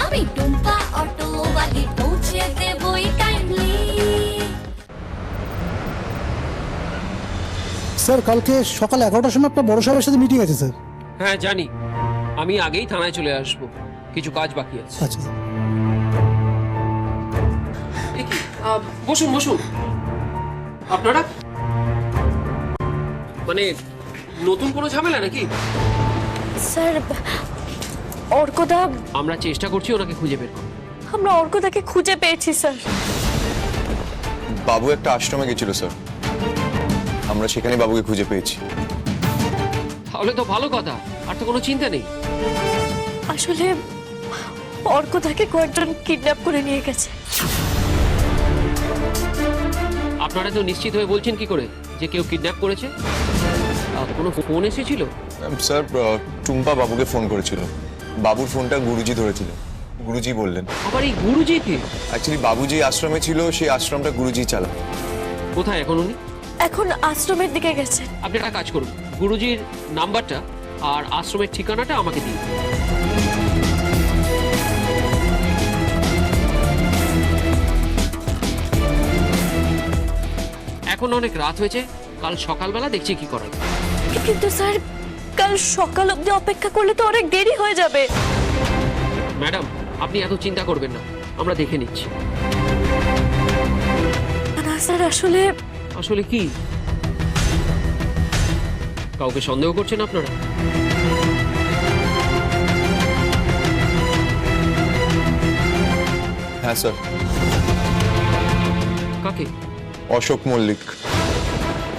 আমি টুম্পা অটোওয়ালি পৌঁছে দেবই টাইমলি। স্যার কালকে সকাল 11টার সময় একটা বড় সাহেবের সাথে মিটিং আছে স্যার। হ্যাঁ জানি, আমি আগেই থানায় চলে আসব, কিছু কাজ বাকি আছে। আচ্ছা স্যার। এ কি, বসুন বসুন। আপনারা মানে নতুন কোনো ঝামেলা নাকি? স্যার অর্কদা, আমরা চেষ্টা করছি ওনাকে খুঁজে বের করতে। আমরা অর্কদাকে খুঁজে পেয়েছি স্যার। বাবু একটা আশ্রমে গেছিল স্যার, আমরা সেখানে বাবুকে খুঁজে পেয়েছি। তাহলে তো ভালো কথা, আর তো কোনো চিন্তা নেই। আসলে অর্কদাকে কয়েকজন কিডন্যাপ করে নিয়ে গেছে। আপনারা তো নিশ্চিত হয়ে বলছেন কি করে যে কেউ কিডন্যাপ করেছে? কোনো ফোন এসেছিল? স্যার টুম্পা বাবুকে ফোন করেছিল, বাবুর ফোনটা গুরুজি ধরেছিল, গুরুজি বললেন। আবার এই গুরুজিকে? অ্যাকচুয়ালি বাবু যে আশ্রমে ছিল সেই আশ্রমটা গুরুজি চালান। কোথায় এখন উনি? এখন আশ্রমের দিকে গেছে। আপনি একটা কাজ করুন, গুরুজির নাম্বারটা আর আশ্রমের ঠিকানাটা আমাকে দিন। এখন অনেক রাত হয়েছে, কাল সকালবেলা দেখছি কি করা যায়। কিন্তু স্যার কাল সকাল অবধি অপেক্ষা করলে তো অনেক দেরি হয়ে যাবে। ম্যাডাম আপনি এত চিন্তা করবেন না, আমরা দেখে নিচ্ছি। না স্যার, আসলে আসলে কি? কাউকে সন্দেহ করছেন আপনারা? হ্যাঁ স্যার। কাকে? অশোক মল্লিক,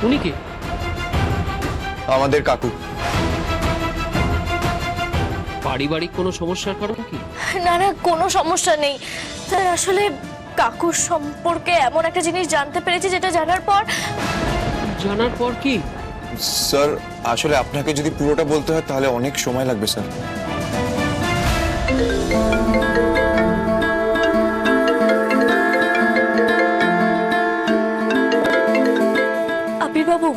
উনি কে? আমাদের কাকু। পারিবারিক কোনো সমস্যার কারণ কি? না না, কোনো সমস্যা নেই স্যার। আসলে কাকুর সম্পর্কে এমন একটা জিনিস জানতে পেরেছি যেটা জানার পর কি? স্যার আসলে আপনাকে যদি পুরোটা বলতে হয় তাহলে অনেক সময় লাগবে স্যার। আবির বাবু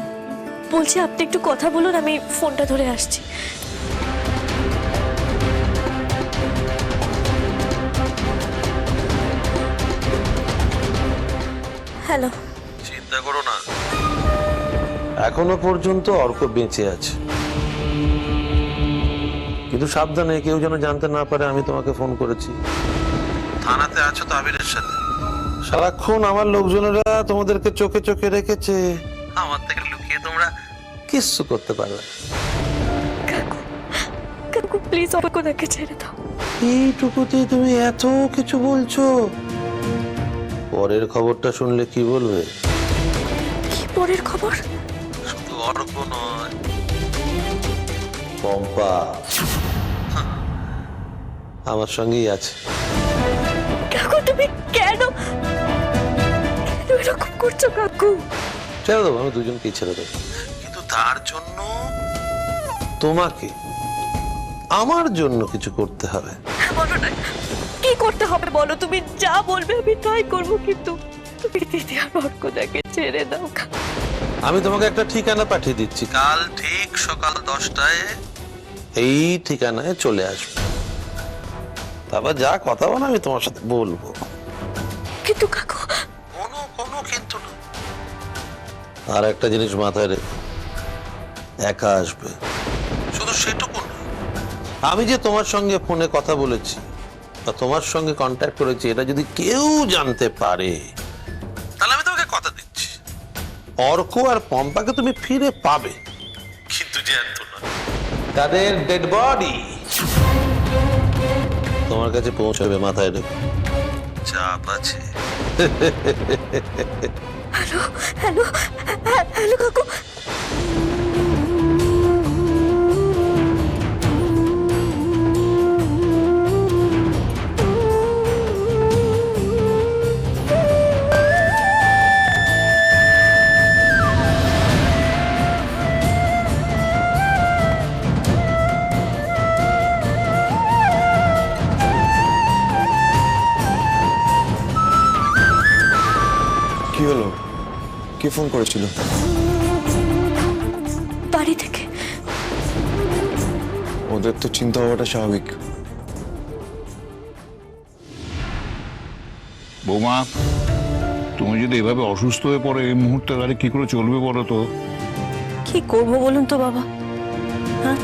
বলছি, আপনি একটু কথা বলুন, আমি ফোনটা ধরে আসছি। হ্যালো। চিন্তা করো না, এখনো পর্যন্ত অর্ক বেঁচে আছে, কিন্তু সাবধানে, কেউ যেন জানতে না পারে আমি তোমাকে ফোন করেছি। থানাতে আছো তো আবিরের সাথে, সারাক্ষণ আমার লোকজনেরা তোমাদেরকে চোখে চোখে রেখেছে, আমার থেকে লুকিয়ে তোমরা কিচ্ছু করতে পারবে না। কাকু, কাকু প্লিজ অর্কদাকে ছেড়ে দাও। এইটুকুতেই তুমি এত কিছু বলছো? পরের খবরটা শুনলে কি বলবে? কি পরের খবর? শুধু অর্ক নয়, পম্পা আমার সঙ্গেই আছে। কাকু তুমি কেন এরকম করছো? কাকু ছেড়ে দেবো, আমি দুজনকেই ছেড়ে দেবো, কিন্তু তার জন্য তোমাকে আমার জন্য কিছু করতে হবে। বলো না, কি করতে হবে বলো, তুমি যা বলবে আমি তাই করবো, কিন্তু তুমি দিদি আর অর্কদাকে ছেড়ে দাও। আমি তোমাকে একটা ঠিকানা পাঠিয়ে দিচ্ছি, কাল ঠিক সকাল 10টায় এই ঠিকানায় চলে আসবে। তারপর যা কথা বলো আমি তোমার সাথে বলবো। কিন্তু কাকু, কোনো কিন্তু না। আর একটা জিনিস মাথায় রেখো, একা আসবে, শুধু সেটুকু না, আমি যে তোমার সঙ্গে ফোনে কথা বলেছি বা তোমার সঙ্গে কন্ট্যাক্ট করেছি, এটা যদি কেউ জানতে পারে তাহলে আমি তোমাকে কথা দিচ্ছি অর্ক আর পম্পাকে তুমি ফিরে পাবে, কিন্তু জানতো না তাদের ডেড বডি তোমার কাছে পৌঁছাবে। মাথায় রেখো, চাপ আছে। হ্যালো হ্যালো হ্যালো কাকু। কি হলো? কে ফোন করেছিল? বাড়ি থেকে। ওদের তো চিন্তা হওয়াটা স্বাভাবিক। বৌমা, তুমি যদি এভাবে অসুস্থ হয়ে পড়ো এই মুহূর্তে, তাহলে কি করে চলবে বলো তো? কি করব বলুন তো বাবা? হ্যাঁ,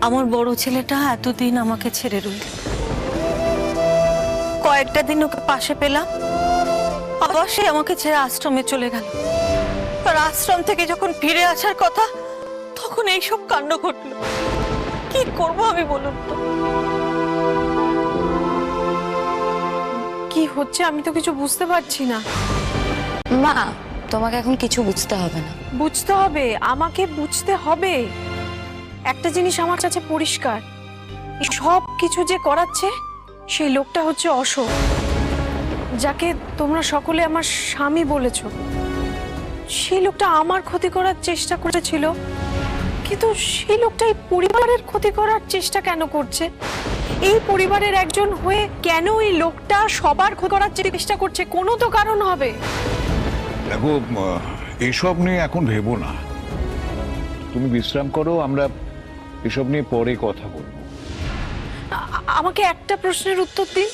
আমার বড় ছেলেটা এতদিন আমাকে ছেড়ে রইল, কয়েকটা দিন ওকে পাশে পেলাম, আবার সে আমাকে ছেড়ে আশ্রমে চলে গেল। আর আশ্রম থেকে যখন ফিরে আসার কথা, তখন এইসব কাণ্ড ঘটলো। কি করব আমি বলুন তো? কি হচ্ছে আমি তো কিছু বুঝতে পারছি না। মা, তোমাকে এখন কিছু বুঝতে হবে না। বুঝতে হবে, আমাকে বুঝতে হবে। একটা জিনিস আমার কাছে পরিষ্কার, এই সব কিছু যে করাচ্ছে সেই লোকটা হচ্ছে অশোক, যাকে তোমরা সকলে আমার স্বামী বলেছো। সেই লোকটা আমার ক্ষতি করার চেষ্টা করেছিল, কিন্তু সেই লোকটা এই পরিবারের ক্ষতি করার চেষ্টা কেন করছে? এই পরিবারের একজন হয়ে কেন এই লোকটা সবার ক্ষতি করার চেষ্টা করছে? কোনো তো কারণ হবে। দেখো, এসব নিয়ে এখন ভেবো না, তুমি বিশ্রাম করো, আমরা এসব নিয়ে পরে কথা বলবো। আমাকে একটা প্রশ্নের উত্তর দিন।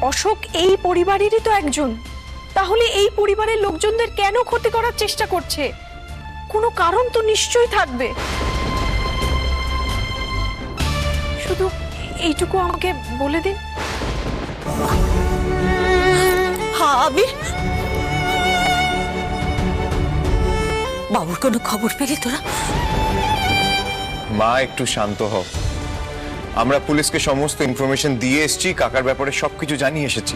অশোক এই পরিবারেরই তো একজন, তাহলে এই পরিবারের লোকজনদের কেন ক্ষতি করার চেষ্টা করছে? কোনো কারণ তো নিশ্চয়ই থাকবে। শুধু এইটুকু আমাকে বলে দিন। হ্যাঁ, আবির, বাবুর কোনো খবর পেলি তোরা? মা, একটু শান্ত হও। আমরা পুলিশকে সমস্ত ইনফরমেশন দিয়ে এসেছি, কাকার ব্যাপারে সবকিছু জানিয়ে এসেছি।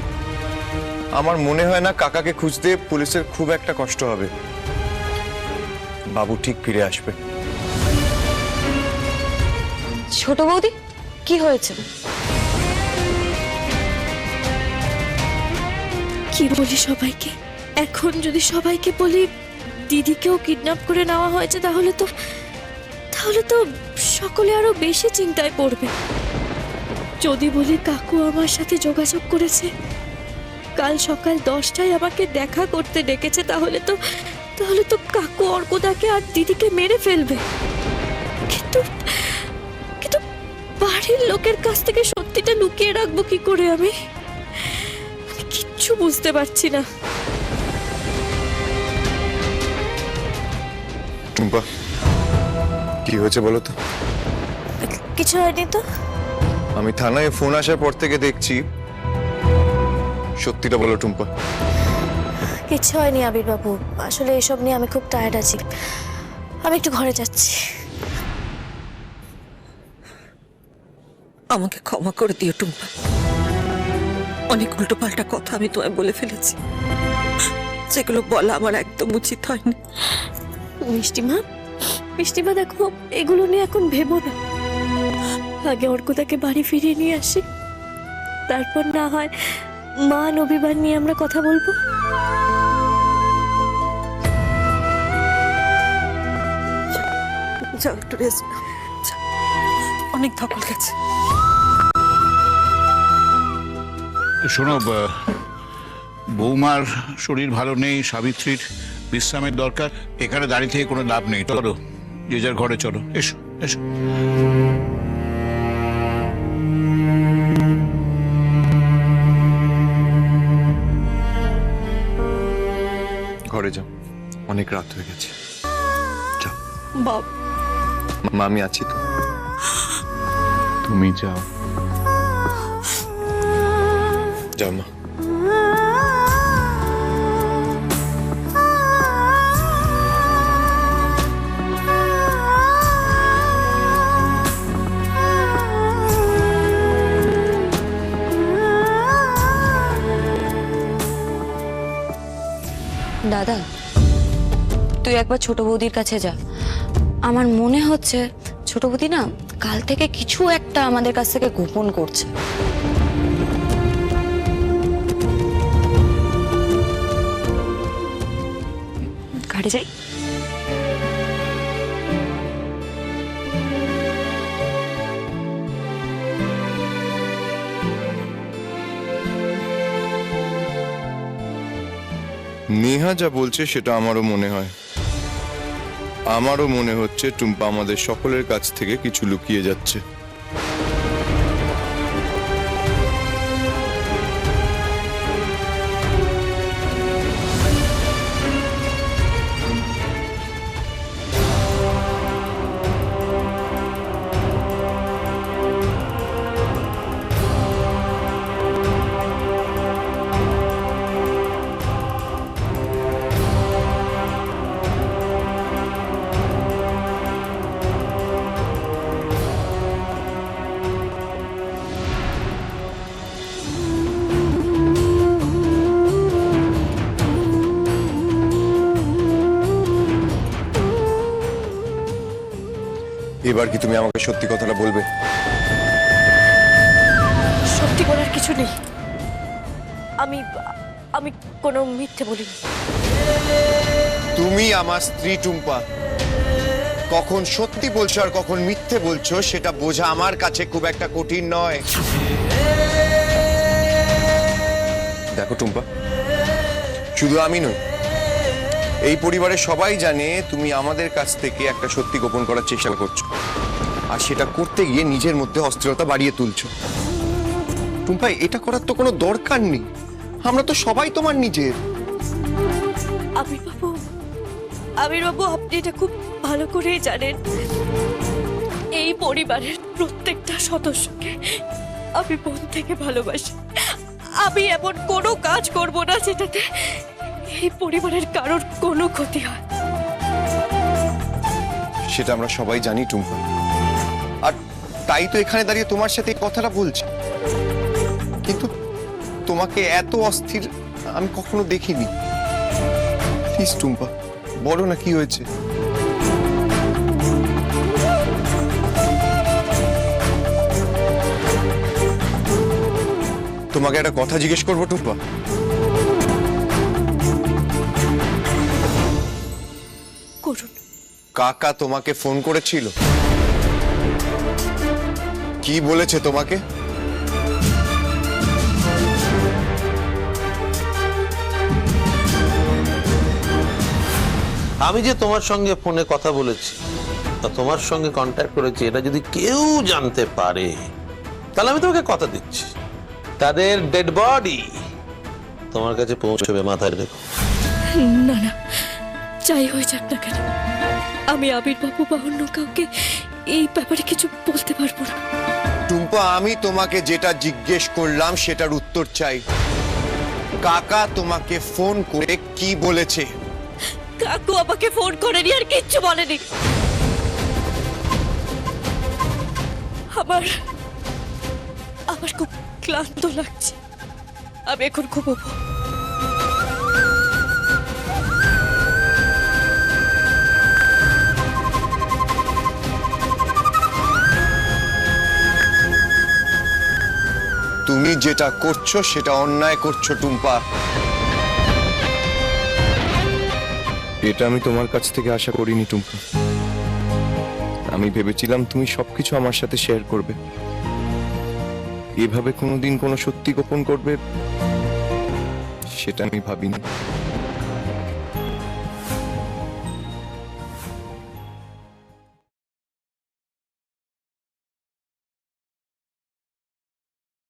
আমার মনে হয় না কাকাকে খুঁজতে পুলিশের খুব একটা কষ্ট হবে। বাবু ঠিক ফিরে আসবে। ছোট বৌদি, কি হয়েছে? কি বলি সবাইকে? এখন যদি সবাইকে বলি দিদিকেও কিডন্যাপ করে নেওয়া হয়েছে, তাহলে তো সকলে আরো বেশি চিন্তায় পড়বে। যদি বলি কাকু আমার সাথে যোগাযোগ করেছে, কাল সকাল 10টায় আমাকে দেখা করতে ডেকেছে, তাহলে তো কাকু অর্কদাকে আর দিদিকে মেরে ফেলবে। কিন্তু বাড়ির লোকের কাছ থেকে সত্যিটা লুকিয়ে রাখবো কি করে? আমি কিচ্ছু বুঝতে পারছি না। টুম্পা, কি হয়েছে বলো তো? কিছু হয়নি তো। আমি থানায় ফোন আসার পর থেকে দেখছি। সত্যিটা বলো টুম্পা। কিছু হয়নি আবির বাবু, আসলে এসব নিয়ে আমি খুব টায়ার্ড আছি। আমি একটু ঘরে যাচ্ছি। আমাকে ক্ষমা করে দিও টুম্পা, অনেক উল্টোপাল্টা কথা আমি তোমায় বলে ফেলেছি, যেগুলো বলা আমার একদম উচিত হয়নি। মিষ্টিমা দেখো, এগুলো নিয়ে এখন ভেবো না। আগে অর্কদাকে বাড়ি ফিরিয়ে নিয়ে আসি, তারপর না হয় মান অভিমান নিয়ে আমরা কথা বলবো। যাও, একটু রেস্ট নাও, যাও। অনেক ধকল গেছে। শোনো, বৌমার শরীর ভালো নেই, সাবিত্রীর বিশ্রামের দরকার। এখানে দাঁড়িয়ে থেকে কোনো লাভ নেই, চলো যে যার ঘরে চলো। এসো এসো। ঘরে যাও, অনেক রাত হয়ে গেছে। যাও। বাবা, মা, আমি আছি তো। তুমি যাও। যাও মা। দাদা, তুই একবার ছোট বৌদির কাছে যা। আমার মনে হচ্ছে ছোট বৌদি না কাল থেকে কিছু একটা আমাদের কাছ থেকে গোপন করছে। ঘাটে যাই। নেহা যা বলছে সেটা আমারও মনে হয়। আমারও মনে হচ্ছে টুম্পা আমাদের সকলের কাছ থেকে কিছু লুকিয়ে যাচ্ছে। এবার কি তুমি আমাকে সত্যি কথাটা বলবে? সত্যি বলার কিছু নেই। আমি আমি কোনো মিথ্যে বলিনি। তুমি আমার স্ত্রী টুম্পা, কখন সত্যি বলছো আর কখন মিথ্যে বলছো সেটা বোঝা আমার কাছে খুব একটা কঠিন নয়। দেখো টুম্পা, শুধু আমি নই, এই পরিবারের সবাই জানে তুমি আমাদের কাছ থেকে একটা সত্যি গোপন করার চেষ্টা করছো, আর সেটা করতে গিয়ে নিজের মধ্যে অস্থিরতা বাড়িয়ে তুলছো। টুম্পা, এটা করার তো কোনো দরকার নেই, আমরা তো সবাই তোমার নিজের। আবির বাবু, আপনি এটা খুব ভালো করেই জানেন, এই পরিবারের প্রত্যেকটা সদস্যকে আমি মন থেকে ভালোবাসি। আমি এমন কোনো কাজ করব না যেটাতে এই পরিবারের কারোর কোনো ক্ষতি হয়। সেটা আমরা সবাই জানি টুম্পা, আর তাই তো এখানে দাঁড়িয়ে তোমার সাথে এই কথাটা বলছি। কিন্তু তোমাকে এত অস্থির আমি কখনো দেখিনি। প্লিজ টুম্পা, বলো না কি হয়েছে। তোমাকে একটা কথা জিজ্ঞেস করবো টুম্পা? করুন। কাকা তোমাকে ফোন করেছিল? কি বলেছে তোমাকে? আমি যে তোমার সঙ্গে ফোনে কথা বলেছি বা তোমার সঙ্গে কন্ট্যাক্ট করেছি, এটা যদি কেউ জানতে পারে তাহলে আমি তোমাকে কথা দিচ্ছি, তাদের ডেড বডি তোমার কাছে পৌঁছবে, মাথায় রেখো। না না, যাই হয়ে যাক না কেন, আমি আবির বাবু বা অন্য কাউকে এই ব্যাপারে কিছু বলতে পারবো না। টুম্পা, আমি তোমাকে যেটা জিজ্ঞেস করলাম সেটার উত্তর চাই। কাকা তোমাকে ফোন করে কি বলেছে? কাকু আমাকে ফোন করেনি, আর কিচ্ছু বলেনি। আমার খুব ক্লান্ত লাগছে, আমি এখন ঘুমোবো। তুমি যেটা করছো সেটা অন্যায় করছো টুম্পা। এটা আমি তোমার কাছ থেকে আশা করিনি টুম্পা। আমি ভেবেছিলাম তুমি সবকিছু আমার সাথে শেয়ার করবে, এভাবে কোনোদিন কোনো সত্যি গোপন করবে সেটা আমি ভাবিনি।